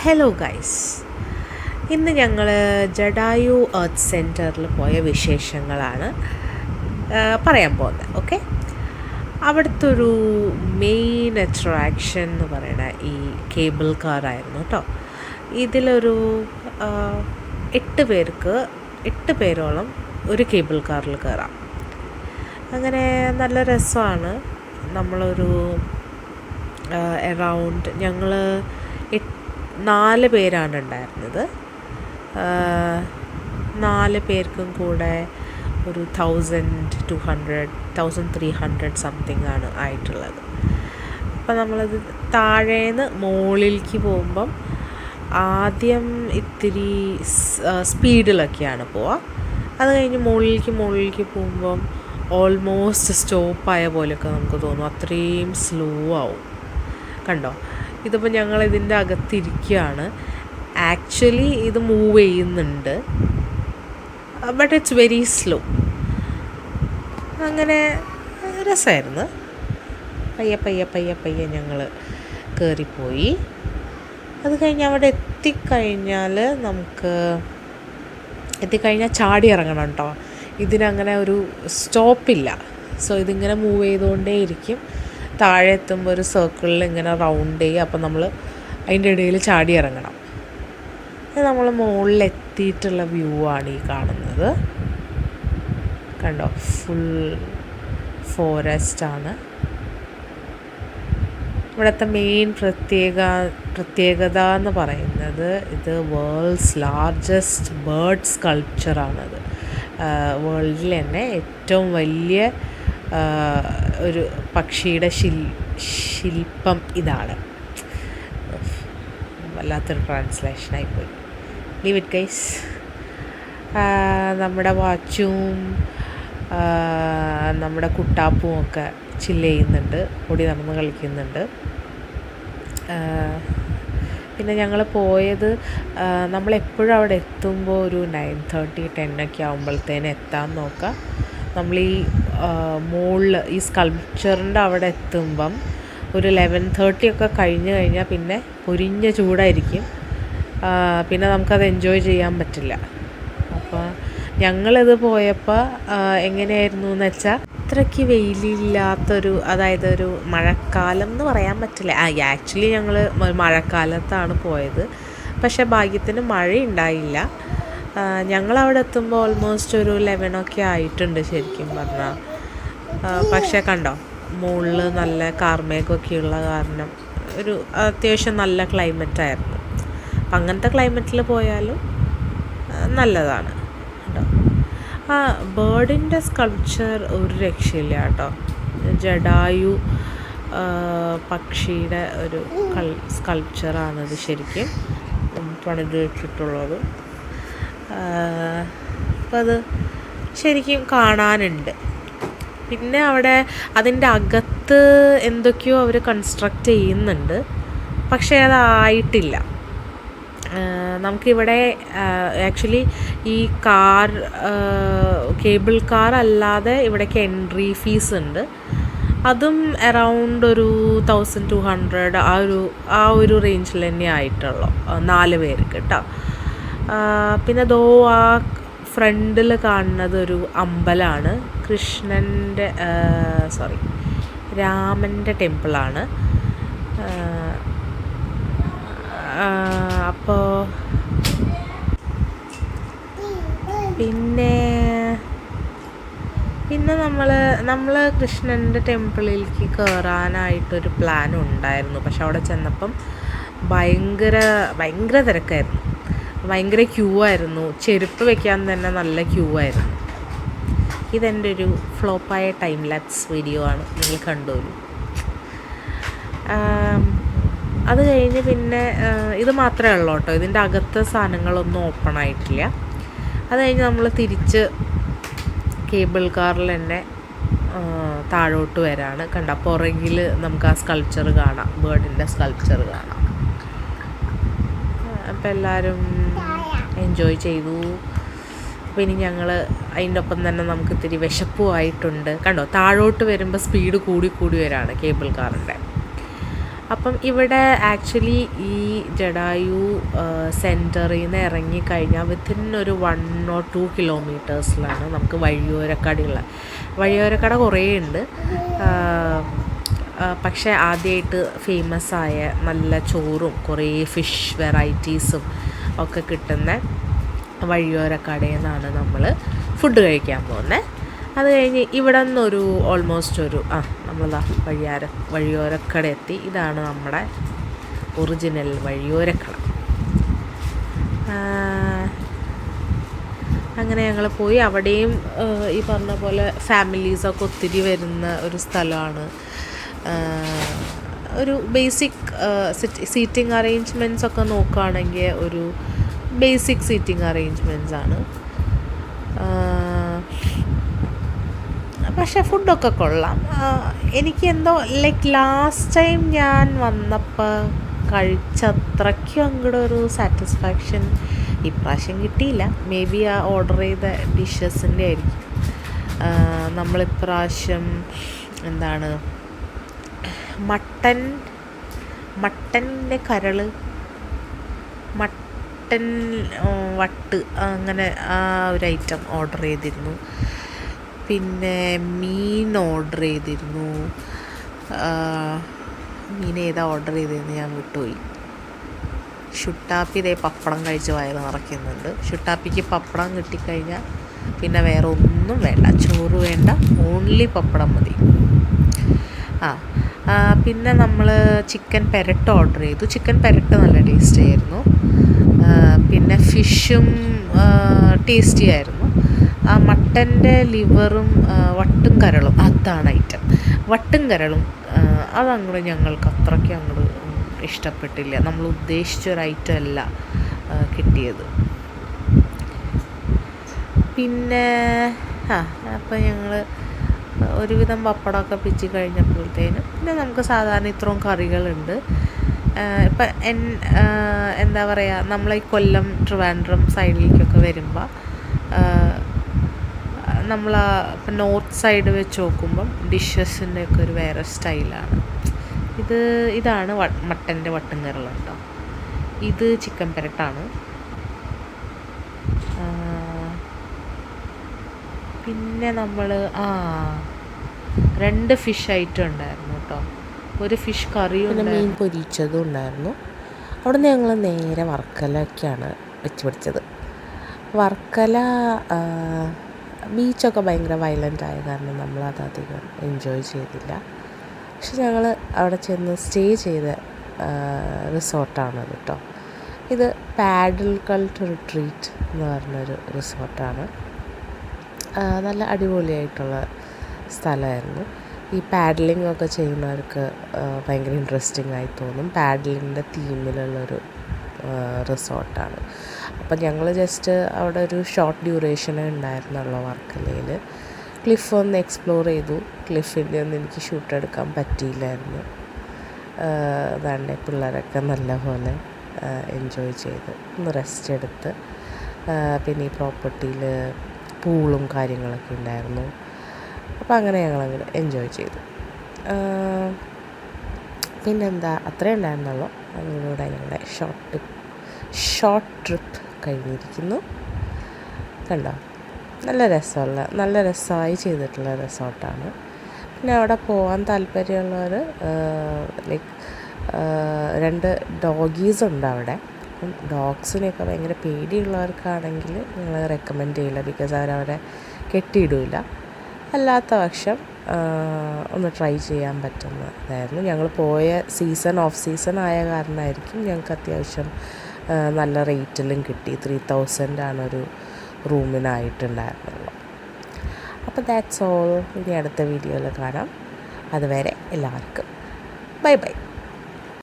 Hello guys, ഇന്ന് ഞങ്ങൾ Jatayu earth സെൻറ്ററിൽ പോയ വിശേഷങ്ങളാണ് പറയാൻ പോകുന്നത്. ഓക്കെ, അവിടുത്തെ ഒരു മെയിൻ അട്രാക്ഷൻ എന്ന് പറയുന്നത് ഈ കേബിൾ കാറായിരുന്നു കേട്ടോ. ഇതിലൊരു 8 പേരോളം ഒരു കേബിൾ കാറിൽ കയറാം. അങ്ങനെ നല്ല രസമാണ്. നമ്മളൊരു അറൗണ്ട് ഞങ്ങൾ 4 പേരാണ് ഉണ്ടായിരുന്നത്. 4 പേർക്കും കൂടെ ഒരു 1200-1300 സംതിങ് ആണ് ആയിട്ടുള്ളത്. അപ്പം നമ്മളത് താഴേന്ന് മുകളിലേക്ക് പോകുമ്പം ആദ്യം ഇത്തിരി സ്പീഡിലൊക്കെയാണ് പോവുക. അത് കഴിഞ്ഞ് മുകളിലേക്ക് പോകുമ്പം ഓൾമോസ്റ്റ് സ്റ്റോപ്പായ പോലെയൊക്കെ നമുക്ക് തോന്നും. അത്രയും സ്ലോ ആവും. കണ്ടോ, ഇതിപ്പോൾ ഞങ്ങൾ ഇതിൻ്റെ അകത്തിരിക്കുകയാണ്. ആക്ച്വലി ഇത് മൂവ് ചെയ്യുന്നുണ്ട്, ബട്ട് ഇറ്റ്സ് വെരി സ്ലോ. അങ്ങനെ രസമായിരുന്നു. പയ്യെ ഞങ്ങൾ കയറിപ്പോയി. അത് കഴിഞ്ഞ് അവിടെ എത്തിക്കഴിഞ്ഞാൽ ചാടി ഇറങ്ങണം കേട്ടോ. ഇതിനങ്ങനെ ഒരു സ്റ്റോപ്പില്ല. സോ ഇതിങ്ങനെ മൂവ് ചെയ്തുകൊണ്ടേ ഇരിക്കും. താഴെ എത്തുമ്പോൾ ഒരു സർക്കിളിൽ ഇങ്ങനെ റൗണ്ട് ചെയ്യുക. അപ്പം നമ്മൾ അതിൻ്റെ ഇടയിൽ ചാടി ഇറങ്ങണം. നമ്മൾ മുകളിലെത്തിയിട്ടുള്ള വ്യൂ ആണ് ഈ കാണുന്നത്. കണ്ടോ, ഫുൾ ഫോറസ്റ്റാണ്. ഇവിടുത്തെ മെയിൻ പ്രത്യേകത എന്ന് പറയുന്നത് ഇത് വേൾഡ്സ് ലാർജസ്റ്റ് ബേർഡ് സ്കൾപ്ചറാണത്. വേൾഡിൽ തന്നെ ഏറ്റവും വലിയ ഒരു പക്ഷിയുടെ ശില്പം ഇതാണ്. വല്ലാത്തൊരു ട്രാൻസ്ലേഷനായിപ്പോയി. Leave it guys. നമ്മുടെ വാച്ചും നമ്മുടെ കുട്ടാപ്പും ഒക്കെ ചില്ല് ചെയ്യുന്നുണ്ട്, ഓടി നടന്ന് കളിക്കുന്നുണ്ട്. പിന്നെ ഞങ്ങൾ പോയത് നമ്മളെപ്പോഴും അവിടെ എത്തുമ്പോൾ ഒരു 9:30-10 ഒക്കെ ആകുമ്പോഴത്തേന് എത്താൻ നോക്കുക. നമ്മൾ ഈ മുകളിൽ ഈ സ്കൾപ്ചറിൻ്റെ അവിടെ എത്തുമ്പം ഒരു 11:30 ഒക്കെ കഴിഞ്ഞാൽ പിന്നെ പൊരിഞ്ഞ ചൂടായിരിക്കും. പിന്നെ നമുക്കത് എൻജോയ് ചെയ്യാൻ പറ്റില്ല. അപ്പോൾ ഞങ്ങളിത് പോയപ്പോൾ എങ്ങനെയായിരുന്നു എന്ന് വെച്ചാൽ, അത്രയ്ക്ക് വെയിലില്ലാത്തൊരു, അതായത് ഒരു മഴക്കാലം എന്ന് പറയാൻ പറ്റില്ല. ആക്ച്വലി ഞങ്ങൾ മഴക്കാലത്താണ് പോയത്, പക്ഷേ ഭാഗ്യത്തിന് മഴയുണ്ടായില്ല. ഞങ്ങളവിടെ എത്തുമ്പോൾ ഓൾമോസ്റ്റ് ഒരു 11 ഒക്കെ ആയിട്ടുണ്ട് ശരിക്കും പറഞ്ഞാൽ. പക്ഷേ കണ്ടോ, മുകളിൽ നല്ല കാർമേഘമൊക്കെയുള്ള കാരണം ഒരു അത്യാവശ്യം നല്ല ക്ലൈമറ്റായിരുന്നു. അപ്പം അങ്ങനത്തെ ക്ലൈമറ്റിൽ പോയാലും നല്ലതാണ് കേട്ടോ. ആ ബേർഡിൻ്റെ സ്കൾപ്ചർ ഒരു രക്ഷയില്ല കേട്ടോ. ജഡായു പക്ഷിയുടെ ഒരു സ്കൾപ്ചറാണിത് ശരിക്കും പണിത് വെച്ചിട്ടുള്ളത്. അപ്പോൾ അത് ശരിക്കും കാണാനുണ്ട്. പിന്നെ അവിടെ അതിൻ്റെ അകത്ത് എന്തൊക്കെയോ അവർ കൺസ്ട്രക്റ്റ് ചെയ്യുന്നുണ്ട്, പക്ഷേ അതായിട്ടില്ല. നമുക്കിവിടെ ആക്ച്വലി ഈ കേബിൾ കാർ അല്ലാതെ ഇവിടേക്ക് എൻട്രി ഫീസ് ഉണ്ട്. അതും അറൗണ്ട് ഒരു 1200 ആ ഒരു റേഞ്ചിൽ തന്നെ ആയിട്ടുള്ളൂ 4 പേർക്ക് കേട്ടോ. പിന്നെ ആ ഫ്രണ്ടിൽ കാണുന്നത് ഒരു അമ്പലമാണ്. രാമൻ്റെ ടെമ്പിളാണ്. അപ്പോൾ പിന്നെ നമ്മൾ കൃഷ്ണൻ്റെ ടെമ്പിളിലേക്ക് കയറാനായിട്ടൊരു പ്ലാൻ ഉണ്ടായിരുന്നു. പക്ഷെ അവിടെ ചെന്നപ്പം ഭയങ്കര തിരക്കായിരുന്നു, ഭയങ്കര ക്യൂ ആയിരുന്നു. ചെരുപ്പ് വെക്കാൻ തന്നെ നല്ല ക്യൂ ആയിരുന്നു. ഇതെൻ്റെ ഒരു ഫ്ലോപ്പായ ടൈം ലാപ്സ് വീഡിയോ ആണ്, നിങ്ങൾ കണ്ടോളൂ. അത് കഴിഞ്ഞ് പിന്നെ ഇത് മാത്രമേ ഉള്ളൂ കേട്ടോ, ഇതിൻ്റെ അകത്തെ സാധനങ്ങളൊന്നും ഓപ്പൺ ആയിട്ടില്ല. അത് കഴിഞ്ഞ് നമ്മൾ തിരിച്ച് കേബിൾ കാറിൽ തന്നെ താഴോട്ട് വരാണ്. കണ്ട, പുറകിൽ നമുക്ക് ആ സ്കൾപ്ചർ കാണാം, ബേർഡിൻ്റെ സ്കൾപ്ചർ കാണാം. അപ്പോൾ എല്ലാവരും എൻജോയ് ചെയ്തു. അപ്പോൾ ഇനി ഞങ്ങൾ അതിൻ്റെ ഒപ്പം തന്നെ നമുക്ക് ഇത്തിരി വിശപ്പുമായിട്ടുണ്ട്. കണ്ടോ, താഴോട്ട് വരുമ്പോൾ സ്പീഡ് കൂടി വരാണ് കേബിൾ കാറിൻ്റെ. അപ്പം ഇവിടെ ആക്ച്വലി ഈ ജഡായു സെൻറ്ററിൽ നിന്ന് ഇറങ്ങിക്കഴിഞ്ഞാൽ വിത്തിൻ ഒരു 1 or 2 കിലോമീറ്റേഴ്സിലാണ് നമുക്ക് വഴിയോരക്കടയുള്ള. വഴിയോരക്കട കുറേ ഉണ്ട്, പക്ഷേ ആദ്യമായിട്ട് ഫേമസ് ആയ നല്ല ചോറും കുറേ ഫിഷ് വെറൈറ്റീസും ഒക്കെ കിട്ടുന്ന വഴിയോരക്കടയിൽ നിന്നാണ് നമ്മൾ ഫുഡ് കഴിക്കാൻ പോകുന്നത്. അത് കഴിഞ്ഞ് ഇവിടെ നിന്നൊരു ഓൾമോസ്റ്റ് ഒരു നമ്മളതാ വഴിയോരക്കട എത്തി. ഇതാണ് നമ്മുടെ ഒറിജിനൽ വഴിയോരക്കട. അങ്ങനെ ഞങ്ങൾ പോയി. അവിടെയും ഈ പറഞ്ഞ പോലെ ഫാമിലീസൊക്കെ ഒത്തിരി വരുന്ന ഒരു സ്ഥലമാണ്. ഒരു ബേസിക് സീറ്റിംഗ് അറേഞ്ച്മെൻറ്റ്സ് ഒക്കെ നോക്കുകയാണെങ്കിൽ ഒരു ബേസിക് സീറ്റിംഗ് അറേഞ്ച്മെൻറ്റ്സ് ആണ്. പക്ഷേ ഫുഡൊക്കെ കൊള്ളാം. എനിക്ക് എന്തോ ലൈക്ക് ലാസ്റ്റ് ടൈം ഞാൻ വന്നപ്പോൾ കഴിച്ചത്രയ്ക്കും അങ്ങോട്ട് ഒരു സാറ്റിസ്ഫാക്ഷൻ ഇപ്രാവശ്യം കിട്ടിയില്ല. മേ ബി ആ ഓർഡർ ചെയ്ത ഡിഷസിൻ്റെ ആയിരിക്കും. നമ്മളിപ്രാവശ്യം എന്താണ് മട്ടൻ്റെ കരൾ, മട്ടൻ വട്ട്, അങ്ങനെ ആ ഒരു ഐറ്റം ഓർഡർ ചെയ്തിരുന്നു. പിന്നെ മീൻ ഓർഡർ ചെയ്തിരുന്നു. മീൻ ഏതാ ഓർഡർ ചെയ്തതെന്ന് ഞാൻ വിട്ടുപോയി. ഷുട്ടാപ്പി ഇതേ പപ്പടം കഴിച്ച് വയറ് നിറയ്ക്കുന്നുണ്ട്. ഷുട്ടാപ്പിക്ക് പപ്പടം കിട്ടിക്കഴിഞ്ഞാൽ പിന്നെ വേറെ ഒന്നും വേണ്ട, ചോറ് വേണ്ട, ഓൺലി പപ്പടം മതി. പിന്നെ നമ്മൾ ചിക്കൻ പെരട്ട് ഓർഡർ ചെയ്തു. ചിക്കൻ പെരട്ട് നല്ല ടേസ്റ്റി ആയിരുന്നു. പിന്നെ ഫിഷും ടേസ്റ്റി ആയിരുന്നു. മട്ടൻ്റെ ലിവറും വട്ടും കരളും, അതാണ് ഐറ്റം. വട്ടും കരളും അതങ്ങോട്ട് ഞങ്ങൾക്ക് അത്രയ്ക്ക് അങ്ങോട്ട് ഇഷ്ടപ്പെട്ടില്ല. നമ്മൾ ഉദ്ദേശിച്ചൊരു ഐറ്റം അല്ല കിട്ടിയത്. പിന്നെ അപ്പോൾ ഞങ്ങൾ ഒരുവിധം പപ്പടമൊക്കെ പിച്ചി കഴിഞ്ഞപ്പോഴത്തേനും പിന്നെ നമുക്ക് സാധാരണ ഇത്രയും കറികളുണ്ട്. ഇപ്പം എന്താ പറയുക, നമ്മളീ കൊല്ലം ട്രിവാൻഡ്രം സൈഡിലേക്കൊക്കെ വരുമ്പോൾ നമ്മൾ ഇപ്പം നോർത്ത് സൈഡ് വെച്ച് നോക്കുമ്പം ഡിഷസിൻ്റെ ഒക്കെ ഒരു വേറെ സ്റ്റൈലാണ്. ഇതാണ് മട്ടൻ്റെ വട്ടും കരൾ കേട്ടോ. ഇത് ചിക്കൻ പെരട്ടാണ്. പിന്നെ നമ്മൾ 2 ഫിഷ് ഐറ്റം ഉണ്ടായിരുന്നു കേട്ടോ. ഒരു ഫിഷ് കറിയും പിന്നെ മീൻ പൊരിച്ചതും ഉണ്ടായിരുന്നു. അവിടെ നിന്ന് ഞങ്ങൾ നേരെ വർക്കലയ്ക്കാണ് വെച്ച് പിടിച്ചത്. വർക്കല ബീച്ചൊക്കെ ഭയങ്കര വയലൻ്റ് ആയ കാരണം നമ്മളത് അധികം എൻജോയ് ചെയ്തില്ല. പക്ഷെ ഞങ്ങൾ അവിടെ ചെന്ന് സ്റ്റേ ചെയ്ത റിസോർട്ടാണത് കേട്ടോ. ഇത് പാഡിൽ കൾട്ട് റിട്രീറ്റ് എന്ന് പറഞ്ഞൊരു റിസോർട്ടാണ്. നല്ല അടിപൊളിയായിട്ടുള്ള സ്ഥലമായിരുന്നു. ഈ പാഡ്ലിംഗ് ഒക്കെ ചെയ്യുന്നവർക്ക് ഭയങ്കര ഇൻട്രസ്റ്റിംഗ് ആയി തോന്നും. പാഡ്ലിങ്ങിൻ്റെ തീമിലുള്ളൊരു റിസോർട്ടാണ്. അപ്പം ഞങ്ങൾ ജസ്റ്റ് അവിടെ ഒരു ഷോർട്ട് ഡ്യൂറേഷനേ ഉണ്ടായിരുന്നുള്ളൂ വർക്കലയിൽ. ക്ലിഫ് ഒന്ന് എക്സ്പ്ലോർ ചെയ്തു. ക്ലിഫിൻ്റെ ഒന്നും എനിക്ക് ഷൂട്ട് എടുക്കാൻ പറ്റിയില്ലായിരുന്നു. അതാണ്ട് പിള്ളേരൊക്കെ നല്ലപോലെ എൻജോയ് ചെയ്ത് ഒന്ന് റെസ്റ്റ് എടുത്ത്. പിന്നെ ഈ പ്രോപ്പർട്ടിയിൽ പൂളും കാര്യങ്ങളൊക്കെ ഉണ്ടായിരുന്നു. അപ്പോൾ അങ്ങനെ ഞങ്ങളങ്ങനെ എൻജോയ് ചെയ്തു. പിന്നെന്താ, അത്രയും ഉണ്ടായിരുന്നുള്ളൂ. അതിലൂടെ ഞങ്ങളുടെ ഷോർട്ട് ട്രിപ്പ് കഴിഞ്ഞിരിക്കുന്നു. കണ്ടോ, നല്ല രസമായി ചെയ്തിട്ടുള്ള റിസോർട്ടാണ്. പിന്നെ അവിടെ പോകാൻ താല്പര്യമുള്ളവർ ലൈക്ക് 2 ഡോഗീസ് ഉണ്ട് അവിടെ. അപ്പം ഡോഗ്സിനെയൊക്കെ ഭയങ്കര പേടിയുള്ളവർക്കാണെങ്കിൽ ഞങ്ങൾ റെക്കമെൻഡ് ചെയ്യില്ല. ബിക്കോസ് അവരവരെ കെട്ടിയിടില്ല. അല്ലാത്ത പക്ഷം ഒന്ന് ട്രൈ ചെയ്യാൻ പറ്റുന്നതായിരുന്നു. ഞങ്ങൾ പോയ സീസൺ ഓഫ് സീസൺ ആയ കാരണമായിരിക്കും ഞങ്ങൾക്ക് അത്യാവശ്യം നല്ല റേറ്റിലും കിട്ടി. 3000 ആണൊരു റൂമിനായിട്ടുണ്ടായിരുന്നുള്ളൂ. അപ്പോൾ ദാറ്റ്സ് ഓൾ. ഇനി അടുത്ത വീഡിയോയിൽ കാണാം. അതുവരെ എല്ലാവർക്കും ബൈ ബൈ.